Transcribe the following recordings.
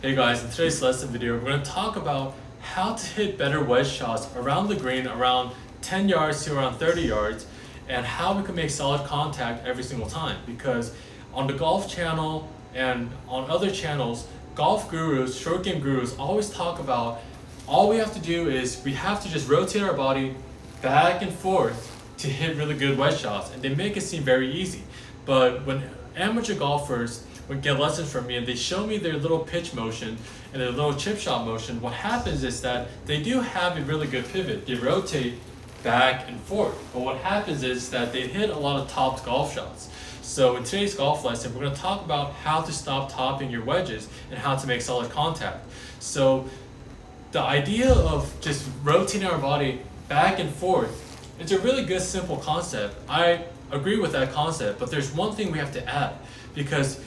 Hey guys, in today's lesson video, we're going to talk about how to hit better wedge shots around the green, around 10 yards to around 30 yards, and how we can make solid contact every single time. Because on the golf channel and on other channels, golf gurus, short game gurus always talk about all we have to do is we have to just rotate our body back and forth to hit really good wedge shots, and they make it seem very easy. But when amateur golfers would get lessons from me and they show me their little pitch motion and their little chip shot motion, what happens is that they do have a really good pivot. They rotate back and forth. But what happens is that they hit a lot of topped golf shots. So in today's golf lesson, we're going to talk about how to stop topping your wedges and how to make solid contact. So the idea of just rotating our body back and forth, it's a really good, simple concept. I agree with that concept, but there's one thing we have to add, because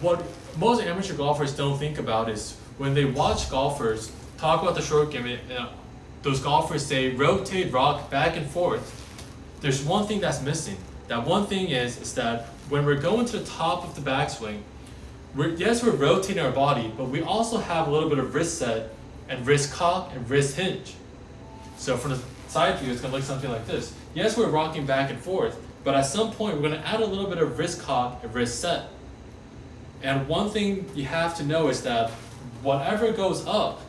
what most amateur golfers don't think about is when they watch golfers talk about the short game, those golfers say rotate, rock back and forth. There's one thing that's missing. That one thing is that when we're going to the top of the backswing, we're rotating our body, but we also have a little bit of wrist set and wrist cock and wrist hinge. So from the side view, it's going to look something like this. Yes, we're rocking back and forth, but at some point we're going to add a little bit of wrist cock and wrist set. And one thing you have to know is that whatever goes up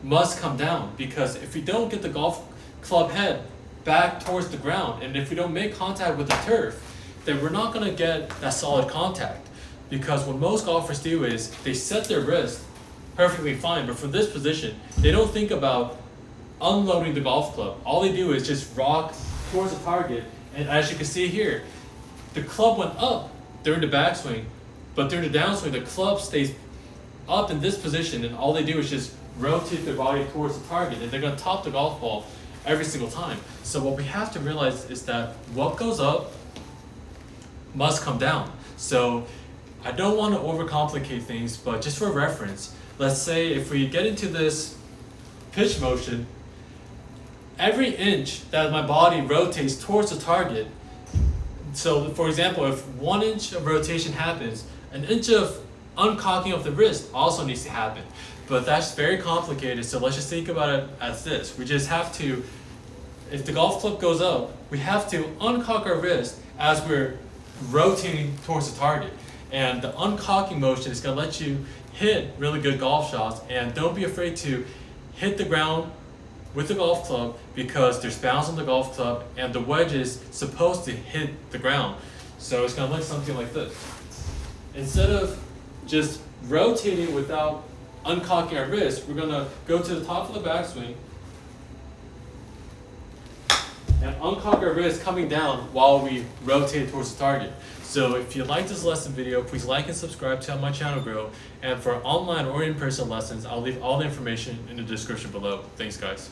must come down, because if we don't get the golf club head back towards the ground, and if we don't make contact with the turf, then we're not going to get that solid contact. Because what most golfers do is they set their wrist perfectly fine, but for this position, they don't think about unloading the golf club. All they do is just rock towards the target, and as you can see here, the club went up during the backswing, but during the downswing, the club stays up in this position, and all they do is just rotate their body towards the target, and they're going to top the golf ball every single time. So what we have to realize is that what goes up must come down. So I don't want to overcomplicate things, but just for reference, let's say if we get into this pitch motion, every inch that my body rotates towards the target, so for example, if 1 inch of rotation happens, an inch of uncocking of the wrist also needs to happen. But that's very complicated, so let's just think about it as this. We just have to, if the golf club goes up, we have to uncock our wrist as we're rotating towards the target. And the uncocking motion is going to let you hit really good golf shots, and don't be afraid to hit the ground with the golf club, because there's bounce on the golf club and the wedge is supposed to hit the ground. So it's going to look something like this. Instead of just rotating without uncocking our wrist, we're going to go to the top of the backswing and uncock our wrist coming down while we rotate towards the target. So if you like this lesson video, please like and subscribe to help my channel grow. And for online or in-person lessons, I'll leave all the information in the description below. Thanks guys.